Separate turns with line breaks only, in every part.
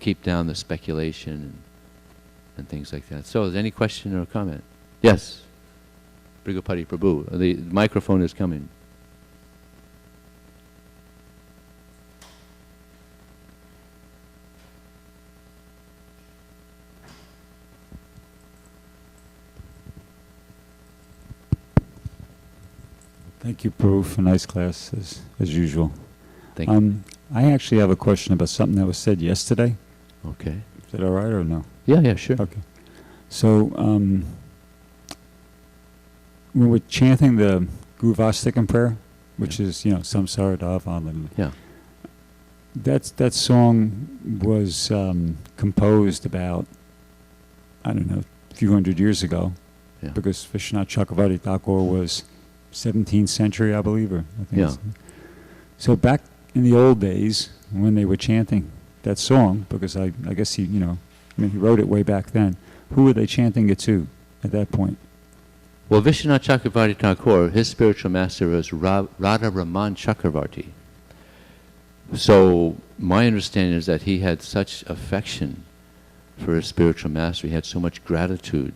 keep down the speculation and things like that. So, is any question or comment? Yes. Brigopati Prabhu, the microphone is coming.
Thank you, Prabhu, for a nice class, as usual.
Thank you.
I actually have a question about something that was said yesterday.
Okay.
Is that all right or no?
Yeah, sure.
Okay. So, when we're chanting the Guru Vastikam prayer, which is, Samsara Davan,
Yeah.
that song was composed about, I don't know, a few hundred years ago, because Vishwanath Chakravarti Thakur was 17th century, I believe, or I think.
Yeah.
So back in the old days, when they were chanting that song, because I guess he wrote it way back then, who were they chanting it to at that point?
Well, Vishwanath Chakravarti Thakur, his spiritual master was Radha Raman Chakravarti. So my understanding is that he had such affection for his spiritual master. He had so much gratitude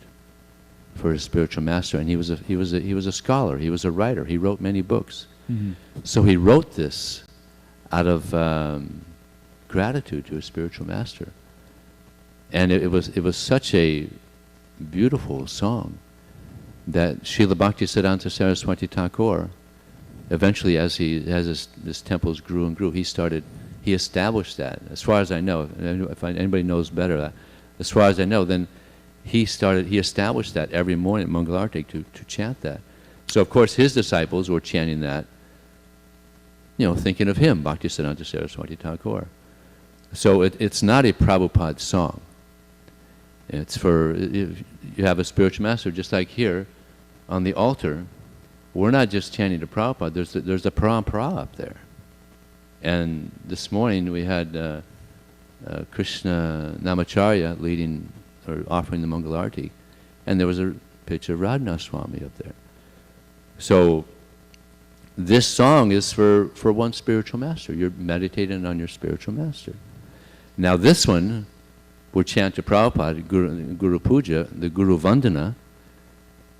for his spiritual master, and he was a scholar. He was a writer. He wrote many books. Mm-hmm. So he wrote this out of gratitude to his spiritual master, and it was such a beautiful song that Srila Bhaktisiddhanta Saraswati Thakur, eventually, as his temples grew and grew, he established that. As far as I know, if anybody knows better, as far as I know, then he established that every morning at Mangalartik to chant that. So of course his disciples were chanting that, thinking of him, Bhaktisiddhanta Saraswati Thakur. So it's not a Prabhupada song. It's for, if you have a spiritual master, just like here on the altar, we're not just chanting to Prabhupada, there's a parampara up there. And this morning we had Krishna Namacharya leading or offering the Mangalarti, and there was a picture of Radhanath Swami up there. So this song is for one spiritual master. You're meditating on your spiritual master. Now this one, we chant to Prabhupada, Guru Puja, the Guru Vandana.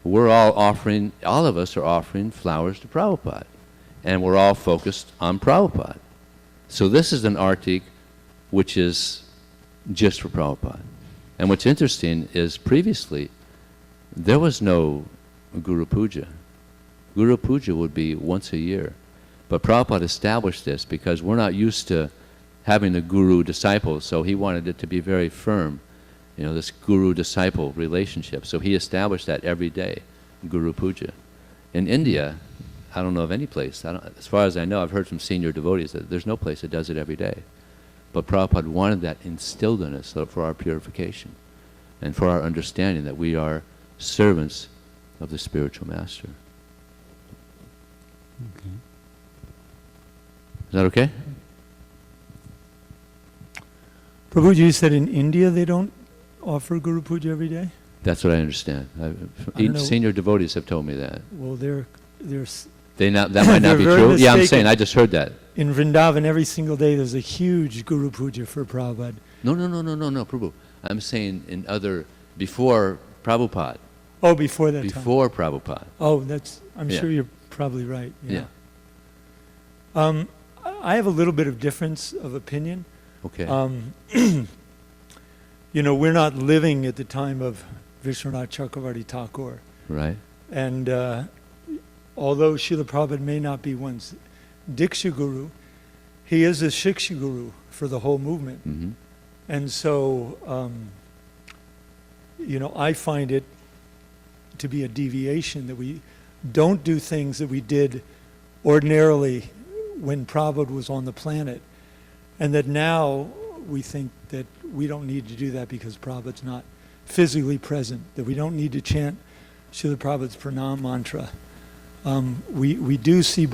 All of us are offering flowers to Prabhupada, and we're all focused on Prabhupada. So this is an artik which is just for Prabhupada. And what's interesting is previously there was no Guru Puja. Guru Puja would be once a year. But Prabhupada established this because we're not used to having a guru-disciple, so he wanted it to be very firm, this guru-disciple relationship. So he established that every day, Guru Puja. In India, I don't know of any place, as far as I know, I've heard from senior devotees that there's no place that does it every day. But Prabhupada wanted that instilled in us for our purification and for our understanding that we are servants of the spiritual master.
Okay.
Is that okay?
Prabhu, you said in India they don't offer Guru Puja every day?
That's what I understand. Senior devotees have told me that.
Well, that
might not be true. Yeah, I'm saying, I just heard that.
In Vrindavan, every single day there's a huge Guru Puja for Prabhupada.
No, Prabhu. I'm saying before Prabhupada.
Oh, before that
Before
time.
Prabhupada.
Oh, I'm sure you're probably right.
Yeah.
I have a little bit of difference of opinion.
Okay.
We're not living at the time of Vishwanath Chakravarti Thakur.
Right.
And although Srila Prabhupada may not be one's Diksha Guru, he is a Shiksha Guru for the whole movement.
Mm-hmm.
And so, I find it to be a deviation that we don't do things that we did ordinarily when Prabhupada was on the planet, and that now we think that we don't need to do that because Prabhupada's not physically present, that we don't need to chant Srila Prabhupada's pranam mantra. We do see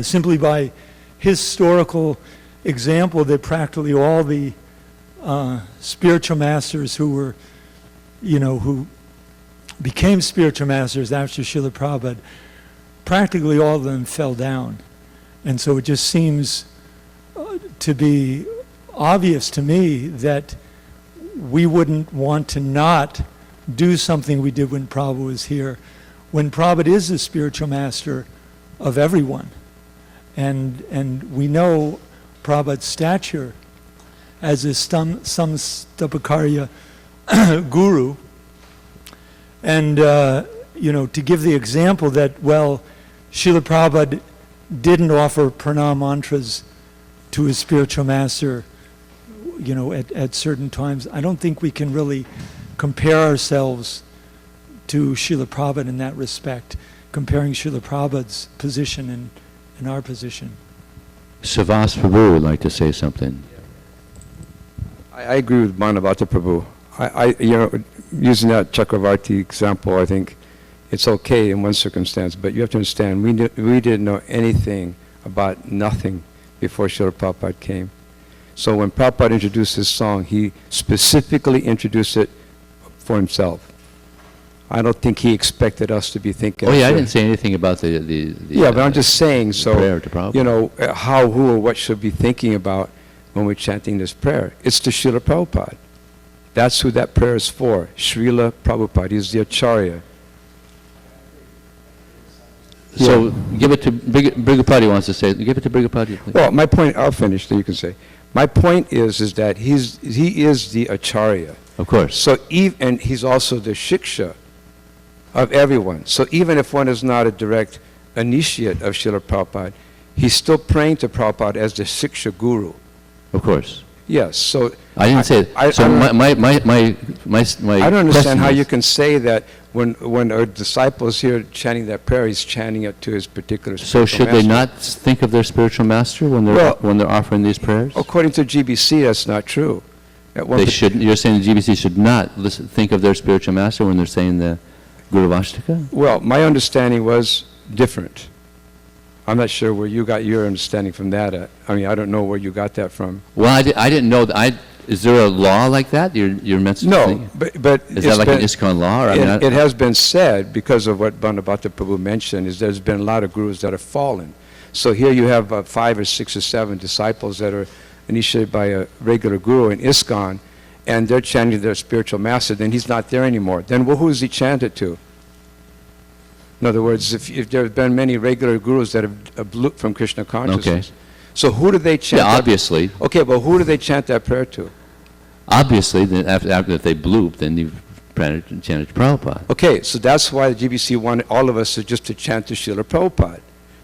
simply by historical example that practically all the spiritual masters who became spiritual masters after Srila Prabhupada, practically all of them fell down. And so it just seems to be obvious to me that we wouldn't want to not do something we did when Prabhupada was here, when Prabhupada is the spiritual master of everyone. And we know Prabhupada's stature as a samstapakarya guru. And, to give the example that, well, Srila Prabhupada didn't offer pranam mantras to his spiritual master, at certain times. I don't think we can really compare ourselves to Srila Prabhupada in that respect, comparing Srila Prabhupada's position and our position.
Savasa Prabhu would like to say something.
I agree with Manavata Prabhu. Using that Chakravarti example, I think it's okay in one circumstance, but you have to understand, we didn't know anything about nothing before Srila Prabhupada came. So when Prabhupada introduced his song, he specifically introduced it for himself. I don't think he expected us to be thinking.
Oh yeah, I didn't say anything about the
yeah, but I'm just saying, so,
prayer to Prabhupada.
how, who, or what should be thinking about when we're chanting this prayer. It's to Srila Prabhupada. That's who that prayer is for. Srila Prabhupada. He's the Acharya.
So give it to Brigapati wants to say. Give it to Brigapati, please.
Well, my point, I'll finish, then you can say. My point is that he is the Acharya.
Of course.
So and he's also the Shiksha of everyone. So even if one is not a direct initiate of Srila Prabhupada, he's still praying to Prabhupada as the Shiksha Guru.
Of course.
Yes. So
I didn't say it.
I don't understand
question
how
is-
you can say that when a disciple is here chanting that prayer, he's chanting it to his particular
So
spiritual
should they
master.
not think of their spiritual master when they're
Well,
offering these prayers?
According to GBC, that's not true.
They shouldn't. You're saying the GBC should not think of their spiritual master when they're saying the Guru Vashtaka?
Well, my understanding was different. I'm not sure where you got your understanding from that at. I mean, I don't know where you got that from.
Well, I didn't know that. Is there a law like that? You're meant to
No,
think?
but
Is that like an ISKCON law? Or,
it has been said, because of what Bandhabhata Prabhu mentioned, is there's been a lot of gurus that have fallen. So here you have 5 or 6 or 7 disciples that are initiated by a regular guru in ISKCON, and they're chanting their spiritual master, then he's not there anymore. Then who is he chanted to? In other words, if there have been many regular gurus that have looped from Krishna consciousness, so who do they chant?
Yeah, obviously.
Okay, but who do they chant that prayer to?
Obviously, then after if they bloop, then you've chanted to Prabhupada.
Okay, so that's why the GBC wanted all of us to chant to Srila Prabhupada,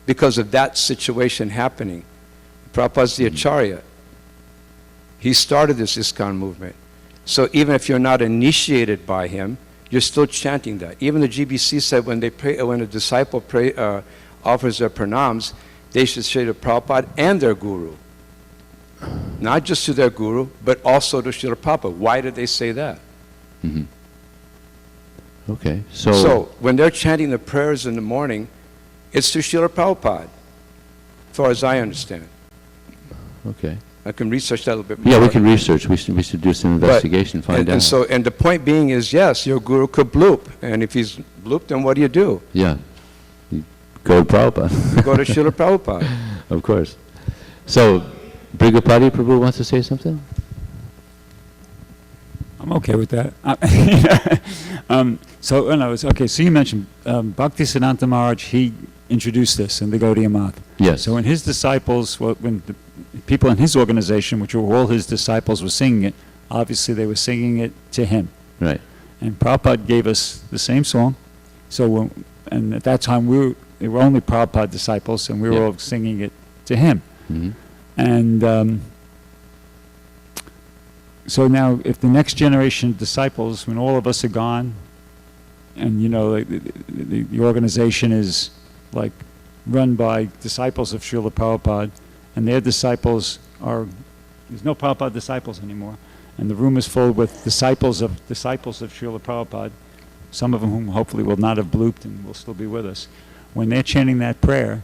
because of that situation happening. Prabhupada's the Acharya. He started this ISKCON movement. So even if you're not initiated by him, you're still chanting that. Even the GBC said when a disciple offers their pranams, they should say to Prabhupada and their guru. Not just to their guru, but also to Srila Prabhupada. Why did they say that?
Mm-hmm. Okay,
So when they're chanting the prayers in the morning, it's to Srila Prabhupada, as far as I understand.
Okay.
I can research that a little bit more.
Yeah, we can research. We should do some investigation, find out.
And the point being is, yes, your guru could bloop, and if he's blooped, then what do you do?
Yeah, you go to Prabhupada.
You go to Srila Prabhupada.
Of course. So, Brigapati Prabhu wants to say something?
I'm okay with that. So you mentioned Bhaktisiddhanta Maharaj, he introduced this in the Gaudiya Math.
Yes.
So when his disciples, when the people in his organization, which were all his disciples, were singing it, obviously they were singing it to him.
Right.
And Prabhupada gave us the same song. So and at that time they were only Prabhupada disciples, and we were all singing it to him.
Mm-hmm.
And so now, if the next generation of disciples, when all of us are gone, and the organization is like run by disciples of Srila Prabhupada, and their disciples there's no Prabhupada disciples anymore, and the room is full with disciples of Srila Prabhupada, some of them whom hopefully will not have blooped and will still be with us. When they're chanting that prayer,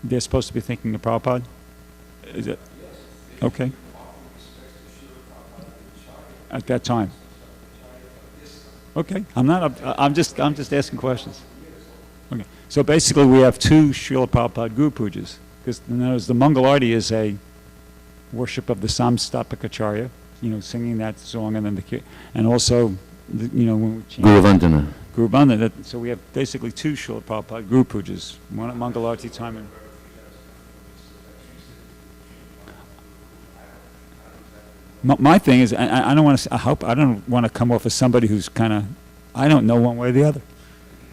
they're supposed to be thinking of Prabhupada? Is it? Okay. At that time. Okay. I'm just asking questions. Okay. So basically we have 2 Srila Prabhupada Guru Pujas, because the Mangal Arti is a worship of the Samstapakacharya, singing that song, and then and also, when we chant
Guru Vandana.
Guru Bandhan. So we have basically two Srila Prabhupada Guru Pujas, one at Mangalarti time and my thing is, I don't want to. I don't want to come off as somebody who's kind of, I don't know one way or the other,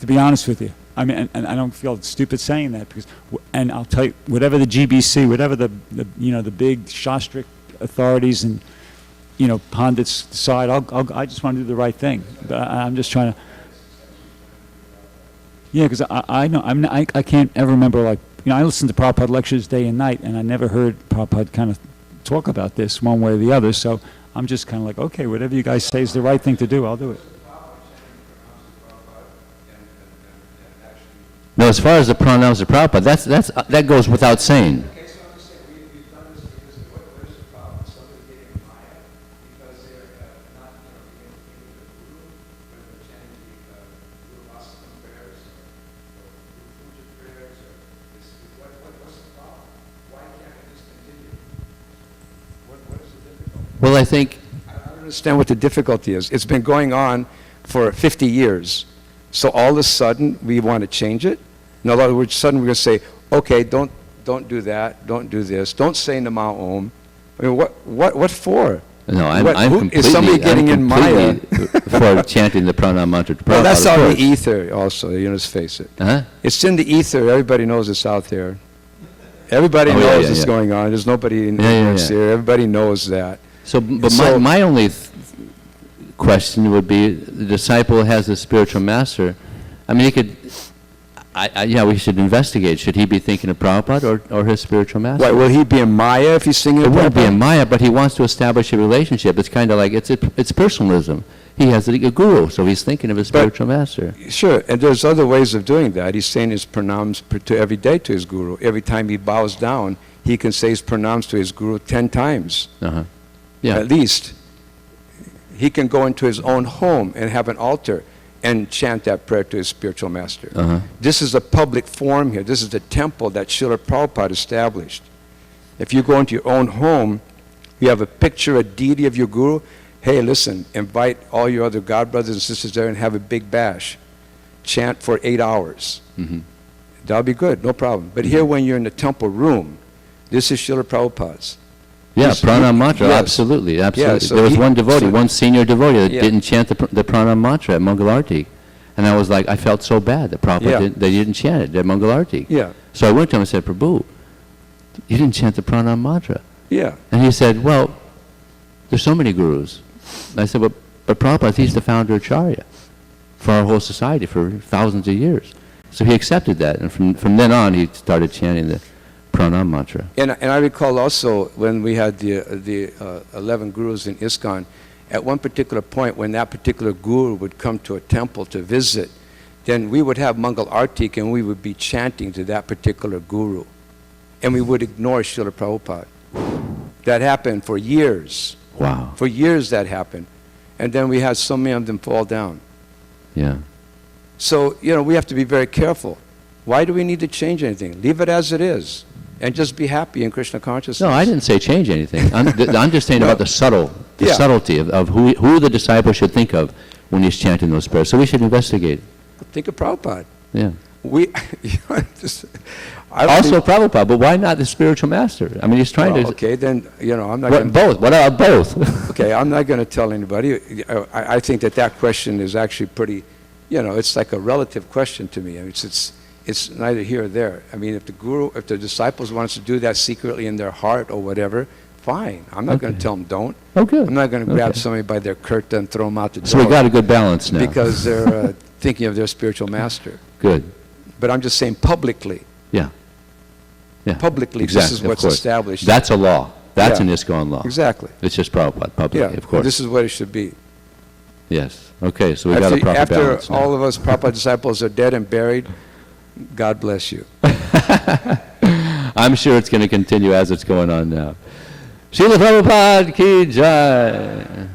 to be honest with you. I mean, and I don't feel stupid saying that because, and I'll tell you, whatever the GBC, whatever the big Shastric authorities and pundits decide, I just want to do the right thing. But I'm just trying to. Yeah, because I know I can't ever remember, like, I listen to Prabhupada lectures day and night, and I never heard Prabhupada kind of talk about this one way or the other. So I'm just kind of like, okay, whatever you guys say is the right thing to do, I'll do it.
No, as far as the pronouns of Prabhupada, that goes without saying.
Okay, so I'm saying we've done this because what is the problem? Somebody getting Maya because they're not, being the Guru, when they're chanting the Guru Vasana prayers or Guru Puja prayers, or what's the problem? Why can't it just continue? What is the difficulty?
Well, I think
I don't understand what the difficulty is. It's been going on for 50 years. So all of a sudden we want to change it? In other words, suddenly we're going to say, okay, don't do that, don't do this, don't say Nama Om. I mean, what for?
no, I'm completely,
is somebody getting in Maya?
for chanting the pranam mantra to Prabhupada.
Well, that's
of
out in
course.
the ether also, let's face it.
Huh?
It's in the ether, everybody knows it's out there. Everybody knows it's going on, there's nobody in ignorance here, everybody knows that.
So, but
So-
my only question would be, the disciple has a spiritual master. I mean, he could, we should investigate. Should he be thinking of Prabhupada or his spiritual master?
Why, will he be in Maya if he's singing?
It wouldn't be in Maya, but he wants to establish a relationship. It's kind of like, it's personalism. He has a guru, so he's thinking of his spiritual master.
Sure, and there's other ways of doing that. He's saying his pranams to every day to his guru. Every time he bows down, he can say his pranams to his guru 10 times,
Uh-huh. Yeah.
at least. He can go into his own home and have an altar and chant that prayer to his spiritual master.
Uh-huh.
This is a public forum here. This is the temple that Srila Prabhupada established. If you go into your own home, you have a picture, a deity of your guru. Hey, listen, invite all your other god brothers and sisters there and have a big bash. Chant for 8 hours.
Mm-hmm.
That'll be good, no problem. But here when you're in the temple room, this is Srila Prabhupada's.
Yeah,
He's-
pranam mantra,
yes.
absolutely.
Yeah, so
there was one devotee,
so-
one senior devotee that
Yeah.
didn't chant the pranam mantra at Mangalarti. And I was like, I felt so bad that Prabhupada they didn't chant it at Mangalarti.
Yeah,
So I went to him and said, Prabhu, you didn't chant the pranam mantra.
yeah.
And he said, well, there's so many gurus. And I said, but Prabhupada, he's the founder of Acharya for our whole society for thousands of years. So he accepted that, and from then on, he started chanting the pranam mantra.
And I recall also when we had the 11 gurus in ISKCON, at one particular point when that particular guru would come to a temple to visit, then we would have Mangal Artik and we would be chanting to that particular guru. And we would ignore Srila Prabhupada. That happened for years.
Wow.
For years that happened. And then we had so many of them fall down.
Yeah.
So, we have to be very careful. Why do we need to change anything? Leave it as it is. And just be happy in Krishna consciousness.
No, I didn't say change anything. I'm just saying
No.
about the subtlety of who the disciple should think of when he's chanting those prayers. So we should investigate.
Think of Prabhupada.
Yeah.
Also,
Prabhupada, but why not the spiritual master? I mean, he's trying to...
okay, then, I'm not going to...
Both. What about both?
Okay, I'm not going to tell anybody. I think that question is actually pretty, it's like a relative question to me. I mean, it's neither here or there. I mean, if the disciples want us to do that secretly in their heart or whatever, fine. I'm not going to tell them don't.
Oh, good.
I'm not going to grab
Okay.
somebody by their kurta and throw them out the door.
So we got a good balance now.
Because they're thinking of their spiritual master.
Good.
But I'm just saying publicly.
Yeah. Yeah.
Publicly,
Exactly,
this is
of
what's
course.
established.
That's a law. That's
Yeah.
an ISKCON law.
Exactly.
It's just Prabhupada, publicly,
Yeah,
of course.
this is what it should be.
Yes. Okay, so we got a proper
After
balance now.
all of us Prabhupada disciples are dead and buried, God bless you.
I'm sure it's going to continue as it's going on now. Srila Prabhupada ki jai.